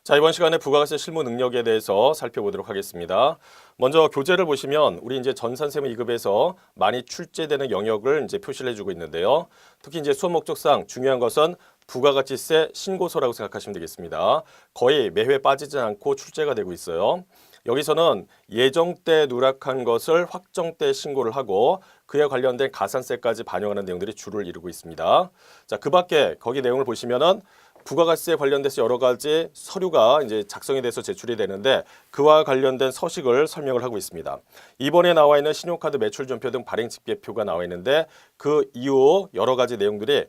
자, 이번 시간에 부가가세 실무 능력에 대해서 살펴보도록 하겠습니다. 먼저 교재를 보시면 우리 이제 전산세무 2급에서 많이 출제되는 영역을 이제 표시를 해주고 있는데요. 특히 이제 수업 목적상 중요한 것은 부가가치세 신고서라고 생각하시면 되겠습니다. 거의 매회 빠지지 않고 출제가 되고 있어요. 여기서는 예정 때 누락한 것을 확정 때 신고를 하고 그에 관련된 가산세까지 반영하는 내용들이 주를 이루고 있습니다. 자, 그 밖에 거기 내용을 보시면은 부가가치세에 관련돼서 여러 가지 서류가 이제 작성이 돼서 제출이 되는데 그와 관련된 서식을 설명을 하고 있습니다. 이번에 나와 있는 신용카드 매출전표 등 발행 집계표가 나와 있는데 그 이후 여러 가지 내용들이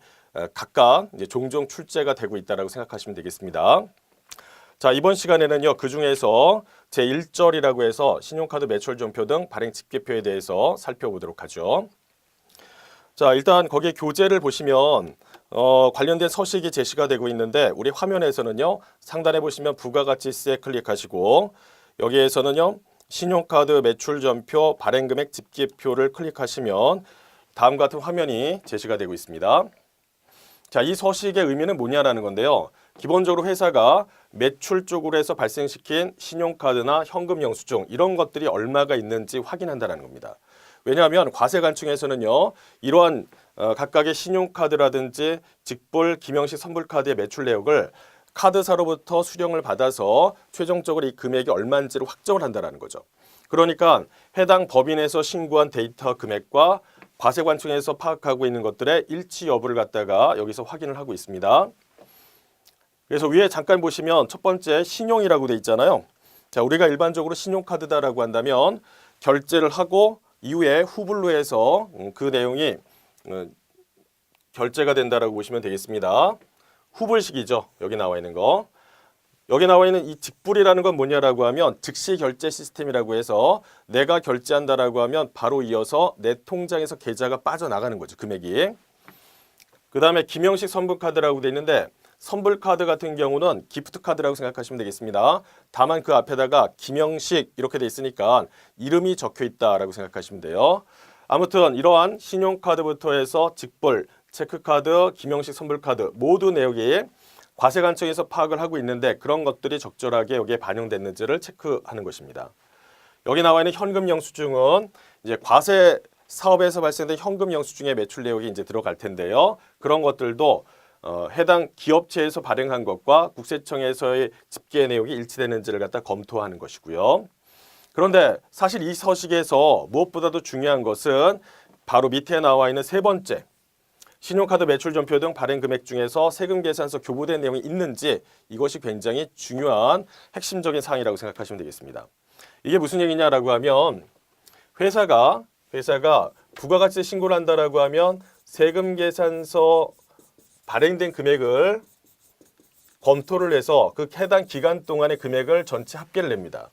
각각 이제 종종 출제가 되고 있다라고 생각하시면 되겠습니다. 자, 이번 시간에는요, 그 중에서 제1절이라고 해서 신용카드 매출전표 등 발행 집계표에 대해서 살펴보도록 하죠. 자, 일단 거기에 교재를 보시면 관련된 서식이 제시가 되고 있는데 우리 화면에서는요, 상단에 보시면 부가가치세 클릭하시고 여기에서는요, 신용카드 매출전표 발행금액 집계표를 클릭하시면 다음 같은 화면이 제시가 되고 있습니다. 자, 이 서식의 의미는 뭐냐라는 건데요. 기본적으로 회사가 매출 쪽으로 해서 발생시킨 신용카드나 현금 영수증 이런 것들이 얼마가 있는지 확인한다는 겁니다. 왜냐하면 과세관청에서는요, 이러한 각각의 신용카드라든지 직불, 김영식 선불카드의 매출 내역을 카드사로부터 수령을 받아서 최종적으로 이 금액이 얼마인지를 확정을 한다는 거죠. 그러니까 해당 법인에서 신고한 데이터 금액과 과세관청에서 파악하고 있는 것들의 일치 여부를 갖다가 여기서 확인을 하고 있습니다. 그래서 위에 잠깐 보시면 첫 번째 신용이라고 돼 있잖아요. 자, 우리가 일반적으로 신용카드다라고 한다면 결제를 하고 이후에 후불로 해서 그 내용이 결제가 된다라고 보시면 되겠습니다. 후불식이죠. 여기 나와 있는 거. 여기 나와 있는 이 직불이라는 건 뭐냐라고 하면 즉시 결제 시스템이라고 해서 내가 결제한다라고 하면 바로 이어서 내 통장에서 계좌가 빠져나가는 거죠. 금액이. 그 다음에 김영식 선불카드라고 돼 있는데 선불카드 같은 경우는 기프트카드라고 생각하시면 되겠습니다. 다만 그 앞에다가 김영식 이렇게 돼 있으니까 이름이 적혀 있다라고 생각하시면 돼요. 아무튼 이러한 신용카드부터 해서 직불, 체크카드, 김영식 선불카드 모두 내역이 과세관청에서 파악을 하고 있는데 그런 것들이 적절하게 여기에 반영됐는지를 체크하는 것입니다. 여기 나와 있는 현금 영수증은 이제 과세 사업에서 발생된 현금 영수증의 매출 내역이 이제 들어갈 텐데요. 그런 것들도 해당 기업체에서 발행한 것과 국세청에서의 집계 내역이 일치되는지를 갖다 검토하는 것이고요. 그런데 사실 이 서식에서 무엇보다도 중요한 것은 바로 밑에 나와 있는 세 번째 신용카드 매출전표 등 발행 금액 중에서 세금 계산서 교부된 내용이 있는지 이것이 굉장히 중요한 핵심적인 사항이라고 생각하시면 되겠습니다. 이게 무슨 얘기냐라고 하면 회사가 부가가치세 신고를 한다라고 하면 세금 계산서 발행된 금액을 검토를 해서 그 해당 기간 동안의 금액을 전체 합계를 냅니다.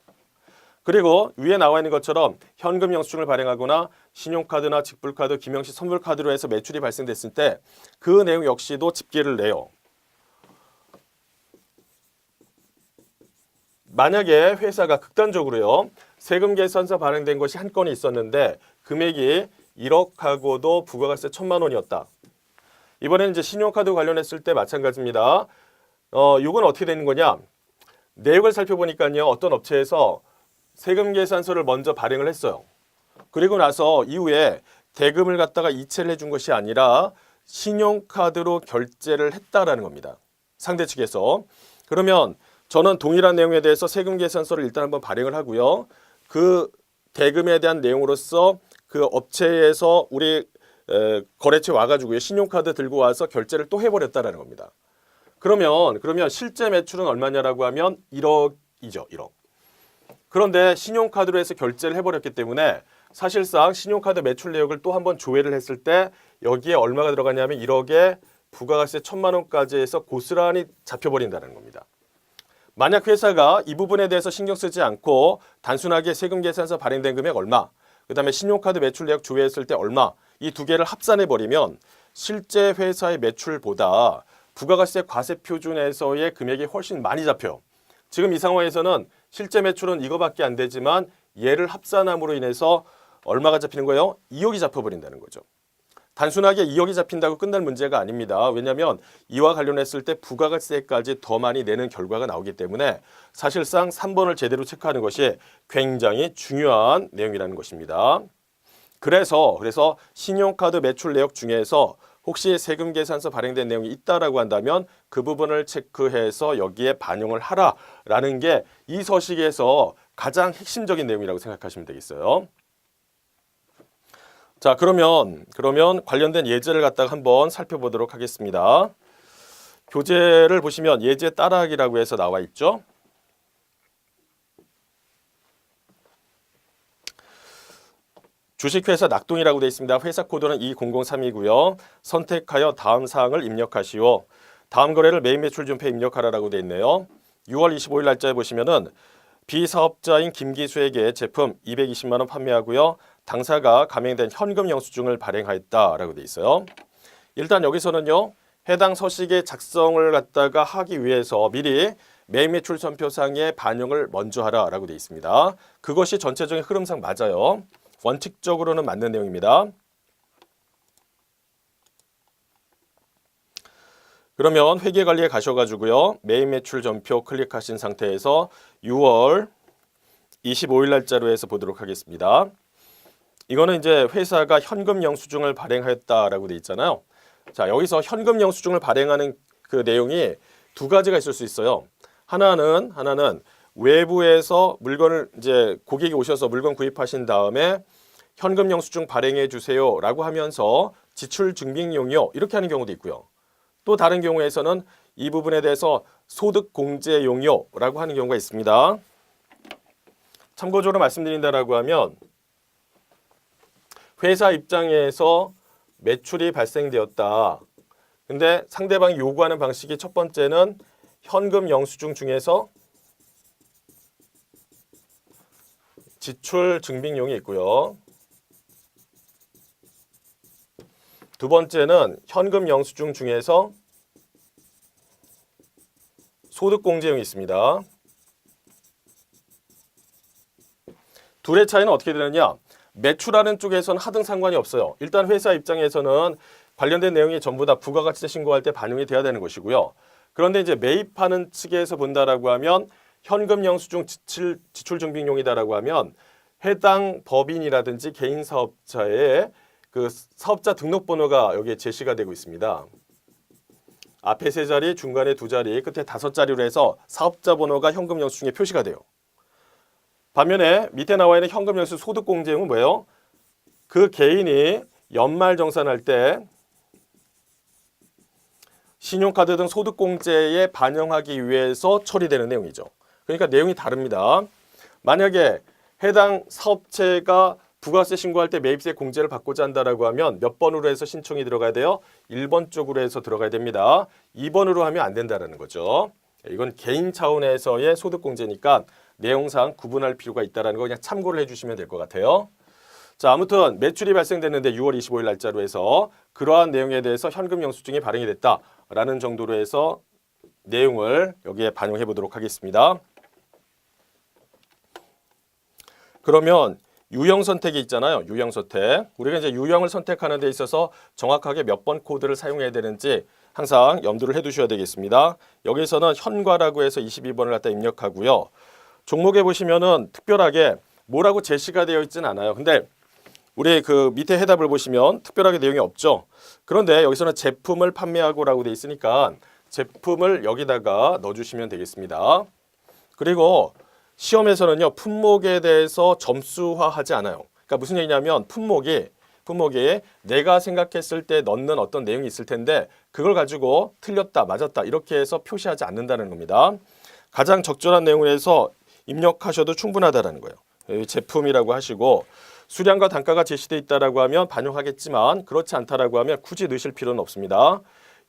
그리고 위에 나와 있는 것처럼 현금 영수증을 발행하거나 신용카드나 직불카드, 김영식 선불카드로 해서 매출이 발생됐을 때 그 내용 역시도 집계를 내요. 만약에 회사가 극단적으로요. 세금 계산서 발행된 것이 한 건이 있었는데 금액이 1억하고도 부가가세 1,000만 원이었다. 이번에는 이제 신용카드 관련했을 때 마찬가지입니다. 이건 어떻게 되는 거냐? 내역을 살펴보니까요. 어떤 업체에서 세금 계산서를 먼저 발행을 했어요. 그리고 나서 이후에 대금을 갖다가 이체를 해준 것이 아니라 신용카드로 결제를 했다라는 겁니다. 상대 측에서. 그러면 저는 동일한 내용에 대해서 세금 계산서를 일단 한번 발행을 하고요. 그 대금에 대한 내용으로서 그 업체에서 우리 거래처에 와가지고요. 신용카드 들고 와서 결제를 또 해버렸다라는 겁니다. 그러면 실제 매출은 얼마냐라고 하면 1억이죠. 1억. 그런데 신용카드로 해서 결제를 해버렸기 때문에 사실상 신용카드 매출 내역을 또 한번 조회를 했을 때 여기에 얼마가 들어가냐면 1억에 부가가세 1,000만 원까지 해서 고스란히 잡혀버린다는 겁니다. 만약 회사가 이 부분에 대해서 신경 쓰지 않고 단순하게 세금 계산서 발행된 금액 얼마, 그 다음에 신용카드 매출 내역 조회했을 때 얼마, 이 두 개를 합산해버리면 실제 회사의 매출보다 부가가세 과세표준에서의 금액이 훨씬 많이 잡혀요. 지금 이 상황에서는 실제 매출은 이거밖에 안 되지만 얘를 합산함으로 인해서 얼마가 잡히는 거예요? 2억이 잡혀버린다는 거죠. 단순하게 2억이 잡힌다고 끝날 문제가 아닙니다. 왜냐하면 이와 관련했을 때 부가가치세까지 더 많이 내는 결과가 나오기 때문에 사실상 3번을 제대로 체크하는 것이 굉장히 중요한 내용이라는 것입니다. 그래서 신용카드 매출 내역 중에서 혹시 세금 계산서 발행된 내용이 있다라고 한다면 그 부분을 체크해서 여기에 반영을 하라라는 게 이 서식에서 가장 핵심적인 내용이라고 생각하시면 되겠어요. 자, 그러면 관련된 예제를 갖다가 한번 살펴보도록 하겠습니다. 교재를 보시면 예제 따라하기라고 해서 나와 있죠. 주식회사 낙동이라고 되어 있습니다. 회사 코드는 20032고요. 선택하여 다음 사항을 입력하시오. 다음 거래를 매입 매출 준표에 입력하라라고 되어 있네요. 6월 25일 날짜에 보시면은 비사업자인 김기수에게 제품 220만 원 판매하고요. 당사가 감행된 현금 영수증을 발행하였다라고 되어 있어요. 일단 여기서는요. 해당 서식의 작성을 갖다가 하기 위해서 미리 매입 매출 전표상에 반영을 먼저 하라라고 되어 있습니다. 그것이 전체적인 흐름상 맞아요. 원칙적으로는 맞는 내용입니다. 그러면 회계관리에 가셔가지고요. 매입 매출 전표 클릭하신 상태에서 6월 25일 날짜로 해서 보도록 하겠습니다. 이거는 이제 회사가 현금 영수증을 발행하였다라고 돼 있잖아요. 자, 여기서 현금 영수증을 발행하는 그 내용이 두 가지가 있을 수 있어요. 하나는 외부에서 물건을 이제 고객이 오셔서 물건 구입하신 다음에 현금 영수증 발행해 주세요라고 하면서 지출 증빙용이요 이렇게 하는 경우도 있고요. 또 다른 경우에서는 이 부분에 대해서 소득 공제용이요라고 하는 경우가 있습니다. 참고적으로 말씀드린다라고 하면 회사 입장에서 매출이 발생되었다. 근데 상대방이 요구하는 방식이 첫 번째는 현금 영수증 중에서 지출 증빙용이 있고요. 두 번째는 현금 영수증 중에서 소득공제용이 있습니다. 둘의 차이는 어떻게 되느냐? 매출하는 쪽에서는 하등 상관이 없어요. 일단 회사 입장에서는 관련된 내용이 전부 다 부가가치세 신고할 때 반영이 돼야 되는 것이고요. 그런데 이제 매입하는 측에서 본다라고 하면 현금 영수증 지출 증빙용이다라고 하면 해당 법인이라든지 개인 사업자의 그 사업자 등록번호가 여기에 제시가 되고 있습니다. 앞에 3자리, 중간에 2자리, 끝에 5자리로 해서 사업자 번호가 현금 영수증에 표시가 돼요. 반면에 밑에 나와 있는 현금 영수증 소득공제용은 뭐예요? 그 개인이 연말정산할 때 신용카드 등 소득공제에 반영하기 위해서 처리되는 내용이죠. 그러니까 내용이 다릅니다. 만약에 해당 사업체가 부가세 신고할 때 매입세 공제를 받고자 한다라고 하면 몇 번으로 해서 신청이 들어가야 돼요? 1번 쪽으로 해서 들어가야 됩니다. 2번으로 하면 안 된다는 거죠. 이건 개인 차원에서의 소득공제니까 내용상 구분할 필요가 있다는 거 그냥 참고를 해주시면 될 것 같아요. 자, 아무튼 매출이 발생됐는데 6월 25일 날짜로 해서 그러한 내용에 대해서 현금 영수증이 발행이 됐다라는 정도로 해서 내용을 여기에 반영해 보도록 하겠습니다. 그러면 유형 선택이 있잖아요. 유형 선택. 우리가 이제 유형을 선택하는 데 있어서 정확하게 몇 번 코드를 사용해야 되는지 항상 염두를 해 두셔야 되겠습니다. 여기서는 현과라고 해서 22번을 갖다 입력하고요. 종목에 보시면은 특별하게 뭐라고 제시가 되어 있지는 않아요. 근데 우리 그 밑에 해답을 보시면 특별하게 내용이 없죠. 그런데 여기서는 제품을 판매하고라고 되어 있으니까 제품을 여기다가 넣어주시면 되겠습니다. 그리고 시험에서는요, 품목에 대해서 점수화하지 않아요. 그러니까 무슨 얘기냐면 품목이 내가 생각했을 때 넣는 어떤 내용이 있을 텐데 그걸 가지고 틀렸다, 맞았다 이렇게 해서 표시하지 않는다는 겁니다. 가장 적절한 내용을 해서 입력하셔도 충분하다는 거예요. 제품이라고 하시고 수량과 단가가 제시되어 있다라고 하면 반영하겠지만 그렇지 않다라고 하면 굳이 넣으실 필요는 없습니다.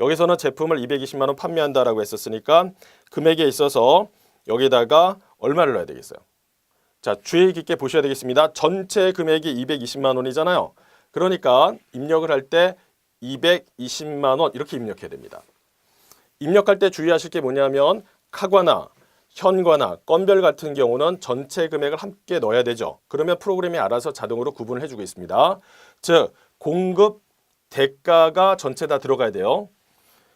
여기서는 제품을 220만 원 판매한다라고 했었으니까 금액에 있어서 여기다가 얼마를 넣어야 되겠어요? 자, 주의 깊게 보셔야 되겠습니다. 전체 금액이 220만 원이잖아요. 그러니까 입력을 할 때 220만 원 이렇게 입력해야 됩니다. 입력할 때 주의하실 게 뭐냐면 카과나 현과나 건별 같은 경우는 전체 금액을 함께 넣어야 되죠. 그러면 프로그램이 알아서 자동으로 구분을 해주고 있습니다. 즉 공급 대가가 전체 다 들어가야 돼요.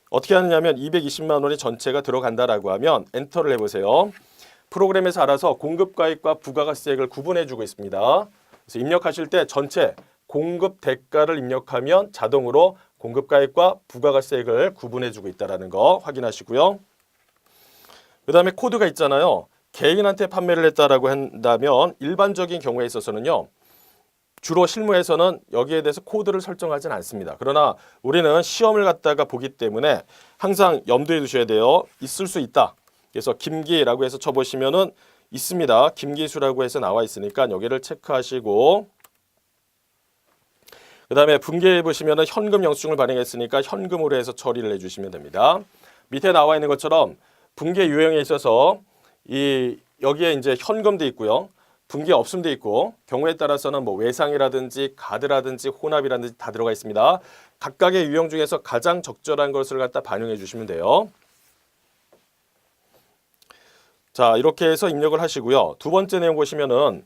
어떻게 하느냐면 220만 원이 전체가 들어간다라고 하면 엔터를 해보세요. 프로그램에서 알아서 공급가액과 부가가세액을 구분해주고 있습니다. 그래서 입력하실 때 전체 공급 대가를 입력하면 자동으로 공급가액과 부가가세액을 구분해주고 있다는 거 확인하시고요. 그 다음에 코드가 있잖아요. 개인한테 판매를 했다라고 한다면 일반적인 경우에 있어서는요. 주로 실무에서는 여기에 대해서 코드를 설정하지는 않습니다. 그러나 우리는 시험을 갖다가 보기 때문에 항상 염두에 두셔야 돼요. 있을 수 있다. 그래서 김기라고 해서 쳐보시면은 있습니다. 김기수라고 해서 나와 있으니까 여기를 체크하시고 그 다음에 분기해 보시면은 현금 영수증을 발행했으니까 현금으로 해서 처리를 해주시면 됩니다. 밑에 나와 있는 것처럼 분기 유형에 있어서 여기에 이제 현금도 있고요. 분기 없음도 있고 경우에 따라서는 뭐 외상이라든지 가드라든지 혼합이라든지 다 들어가 있습니다. 각각의 유형 중에서 가장 적절한 것을 갖다 반영해 주시면 돼요. 자, 이렇게 해서 입력을 하시고요. 두 번째 내용 보시면은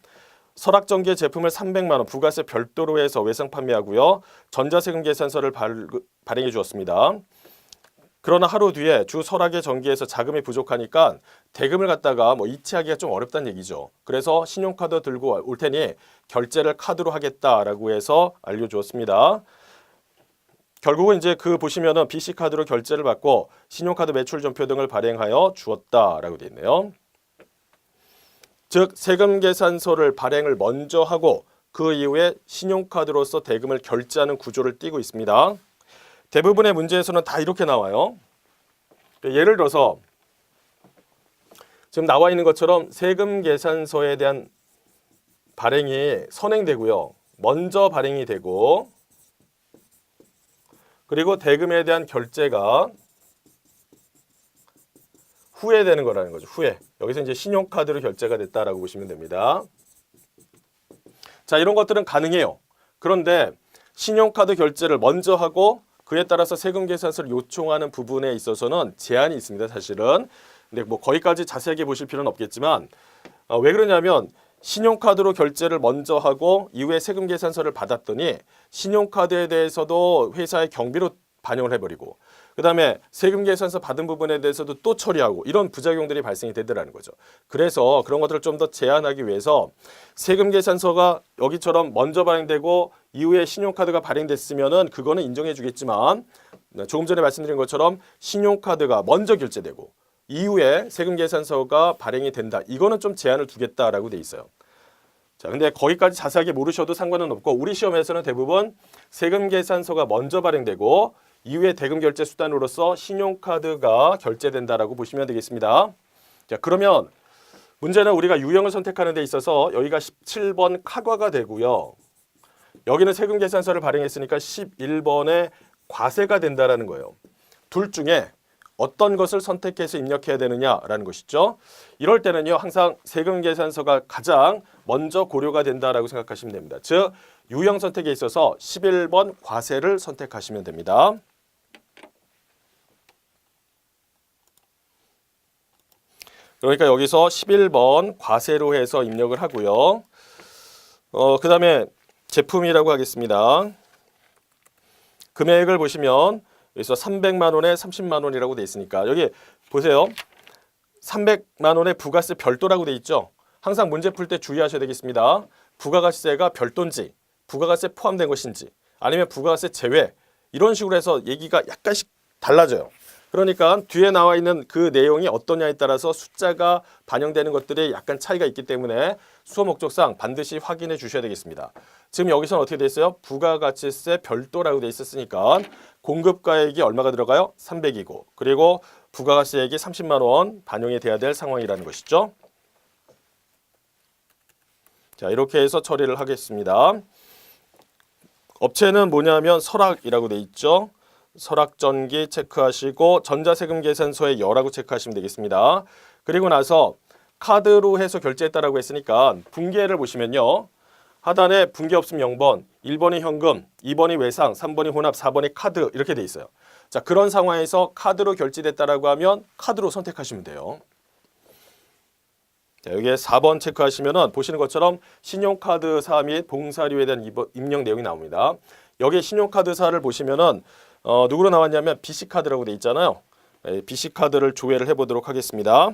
설악전기의 제품을 300만 원 부가세 별도로 해서 외상 판매하고요. 전자세금 계산서를 발행해 주었습니다. 그러나 하루 뒤에 주 설악의 전기에서 자금이 부족하니까 대금을 갖다가 뭐 이체하기가 좀 어렵다는 얘기죠. 그래서 신용카드 들고 올 테니 결제를 카드로 하겠다라고 해서 알려주었습니다. 결국은 이제 보시면은 BC카드로 결제를 받고 신용카드 매출 전표 등을 발행하여 주었다라고 되어 있네요. 즉 세금 계산서를 발행을 먼저 하고 그 이후에 신용카드로서 대금을 결제하는 구조를 띠고 있습니다. 대부분의 문제에서는 다 이렇게 나와요. 예를 들어서 지금 나와 있는 것처럼 세금 계산서에 대한 발행이 선행되고요. 먼저 발행이 되고 그리고 대금에 대한 결제가 후에 되는 거라는 거죠. 후에. 여기서 이제 신용카드로 결제가 됐다라고 보시면 됩니다. 자, 이런 것들은 가능해요. 그런데 신용카드 결제를 먼저 하고 그에 따라서 세금 계산서를 요청하는 부분에 있어서는 제한이 있습니다. 사실은. 근데 뭐 거기까지 자세하게 보실 필요는 없겠지만 왜 그러냐면 신용카드로 결제를 먼저 하고 이후에 세금 계산서를 받았더니 신용카드에 대해서도 회사의 경비로 반영을 해버리고 그 다음에 세금 계산서 받은 부분에 대해서도 또 처리하고 이런 부작용들이 발생이 되더라는 거죠. 그래서 그런 것들을 좀 더 제한하기 위해서 세금 계산서가 여기처럼 먼저 발행되고 이후에 신용카드가 발행됐으면은 그거는 인정해 주겠지만 조금 전에 말씀드린 것처럼 신용카드가 먼저 결제되고 이후에 세금 계산서가 발행이 된다. 이거는 좀 제한을 두겠다라고 돼 있어요. 자, 근데 거기까지 자세하게 모르셔도 상관은 없고 우리 시험에서는 대부분 세금 계산서가 먼저 발행되고 이후에 대금 결제 수단으로서 신용카드가 결제된다라고 보시면 되겠습니다. 자, 그러면 문제는 우리가 유형을 선택하는 데 있어서 여기가 17번 카과가 되고요. 여기는 세금 계산서를 발행했으니까 11번에 과세가 된다라는 거예요. 둘 중에 어떤 것을 선택해서 입력해야 되느냐라는 것이죠. 이럴 때는요. 항상 세금 계산서가 가장 먼저 고려가 된다라고 생각하시면 됩니다. 즉 유형 선택에 있어서 11번 과세를 선택하시면 됩니다. 그러니까 여기서 11번 과세로 해서 입력을 하고요. 그 다음에 제품이라고 하겠습니다. 금액을 보시면 여기서 300만 원에 30만 원이라고 돼 있으니까 여기 보세요. 300만 원에 부가세 별도라고 돼 있죠. 항상 문제 풀 때 주의하셔야 되겠습니다. 부가가세가 별도인지 부가가세 포함된 것인지 아니면 부가가세 제외 이런 식으로 해서 얘기가 약간씩 달라져요. 그러니까 뒤에 나와 있는 그 내용이 어떠냐에 따라서 숫자가 반영되는 것들이 약간 차이가 있기 때문에 수업 목적상 반드시 확인해 주셔야 되겠습니다. 지금 여기서는 어떻게 돼 있어요? 부가가치세 별도라고 돼 있었으니까 공급가액이 얼마가 들어가요? 300이고 그리고 부가가세액이 30만 원 반영이 돼야 될 상황이라는 것이죠. 자, 이렇게 해서 처리를 하겠습니다. 업체는 뭐냐면 설악이라고 돼 있죠. 설악전기 체크하시고 전자세금 계산서에 여라고 체크하시면 되겠습니다. 그리고 나서 카드로 해서 결제했다라고 했으니까 분기를 보시면요. 하단에 분기 없음 0번, 1번이 현금, 2번이 외상, 3번이 혼합, 4번이 카드 이렇게 돼 있어요. 자, 그런 상황에서 카드로 결제됐다라고 하면 카드로 선택하시면 돼요. 자, 여기에 4번 체크하시면은 보시는 것처럼 신용카드사 및 봉사료에 대한 입력 내용이 나옵니다. 여기 신용카드사를 보시면은 누구로 나왔냐면 BC카드라고 돼 있잖아요. BC카드를 조회를 해보도록 하겠습니다.